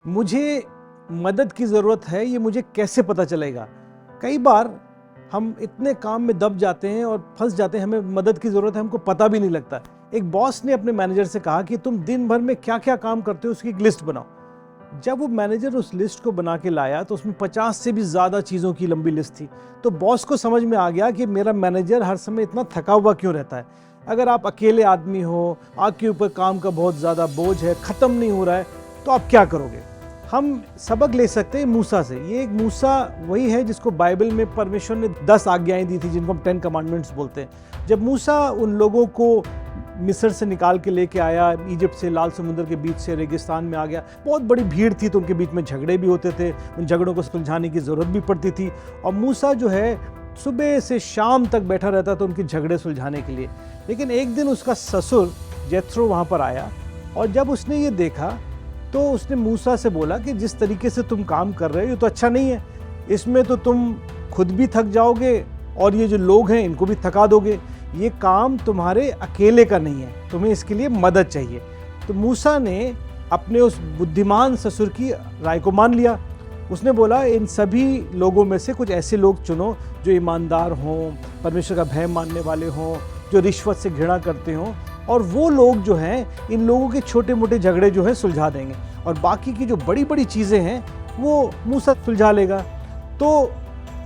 मुझे मदद की ज़रूरत है, ये मुझे कैसे पता चलेगा? कई बार हम इतने काम में दब जाते हैं और फंस जाते हैं, हमें मदद की ज़रूरत है, हमको पता भी नहीं लगता। एक बॉस ने अपने मैनेजर से कहा कि तुम दिन भर में क्या क्या काम करते हो उसकी एक लिस्ट बनाओ। जब वो मैनेजर उस लिस्ट को बना के लाया तो उसमें 50 से भी ज़्यादा चीज़ों की लंबी लिस्ट थी। तो बॉस को समझ में आ गया कि मेरा मैनेजर हर समय इतना थका हुआ क्यों रहता है। अगर आप अकेले आदमी हो, आपके ऊपर काम का बहुत ज़्यादा बोझ है, ख़त्म नहीं हो रहा है, तो आप क्या करोगे? हम सबक ले सकते हैं मूसा से। ये एक मूसा वही है जिसको बाइबल में परमेश्वर ने 10 आज्ञाएं दी थी, जिनको हम 10 कमांडमेंट्स बोलते हैं। जब मूसा उन लोगों को मिस्र से निकाल के लेके आया, इजिप्ट से, लाल समुद्र के बीच से रेगिस्तान में आ गया, बहुत बड़ी भीड़ थी तो उनके बीच में झगड़े भी होते थे, उन झगड़ों को सुलझाने की ज़रूरत भी पड़ती थी। और मूसा जो है सुबह से शाम तक बैठा रहता था उनके झगड़े सुलझाने के लिए। लेकिन एक दिन उसका ससुर जेथरो वहाँ पर आया और जब उसने ये देखा तो उसने मूसा से बोला कि जिस तरीके से तुम काम कर रहे हो ये तो अच्छा नहीं है, इसमें तो तुम खुद भी थक जाओगे और ये जो लोग हैं इनको भी थका दोगे। ये काम तुम्हारे अकेले का नहीं है, तुम्हें इसके लिए मदद चाहिए। तो मूसा ने अपने उस बुद्धिमान ससुर की राय को मान लिया। उसने बोला इन सभी लोगों में से कुछ ऐसे लोग चुनो जो ईमानदार हों, परमेश्वर का भय मानने वाले हों, जो रिश्वत से घृणा करते हों, और वो लोग जो हैं इन लोगों के छोटे मोटे झगड़े जो है सुलझा देंगे और बाकी की जो बड़ी बड़ी चीज़ें हैं वो मूसा सुलझा लेगा। तो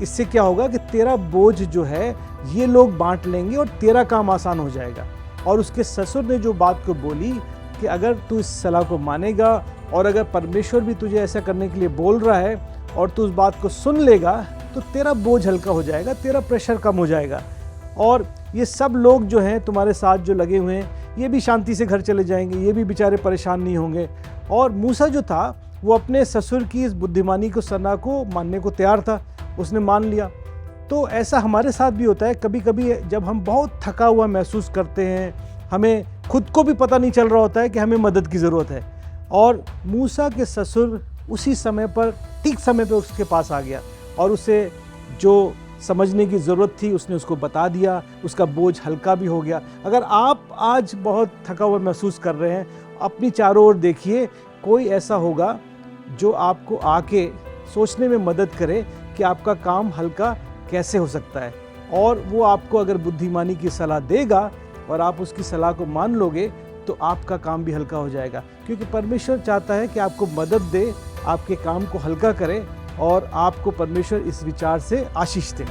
इससे क्या होगा कि तेरा बोझ जो है ये लोग बांट लेंगे और तेरा काम आसान हो जाएगा। और उसके ससुर ने जो बात को बोली कि अगर तू इस सलाह को मानेगा और अगर परमेश्वर भी तुझे ऐसा करने के लिए बोल रहा है और तू उस बात को सुन लेगा तो तेरा बोझ हल्का हो जाएगा, तेरा प्रेशर कम हो जाएगा और ये सब लोग जो हैं तुम्हारे साथ जो लगे हुए हैं ये भी शांति से घर चले जाएंगे, ये भी बेचारे परेशान नहीं होंगे। और मूसा जो था वो अपने ससुर की इस बुद्धिमानी को, सलाह को मानने को तैयार था, उसने मान लिया। तो ऐसा हमारे साथ भी होता है कभी कभी, जब हम बहुत थका हुआ महसूस करते हैं, हमें खुद को भी पता नहीं चल रहा होता है कि हमें मदद की ज़रूरत है। और मूसा के ससुर उसी समय पर, ठीक समय पर उसके पास आ गया और उसे जो समझने की ज़रूरत थी उसने उसको बता दिया, उसका बोझ हल्का भी हो गया। अगर आप आज बहुत थका हुआ महसूस कर रहे हैं, अपनी चारों ओर देखिए, कोई ऐसा होगा जो आपको आके सोचने में मदद करे कि आपका काम हल्का कैसे हो सकता है। और वो आपको अगर बुद्धिमानी की सलाह देगा और आप उसकी सलाह को मान लोगे तो आपका काम भी हल्का हो जाएगा, क्योंकि परमेश्वर चाहता है कि आपको मदद दे, आपके काम को हल्का करे और आपको परमेश्वर इस विचार से आशीष दे।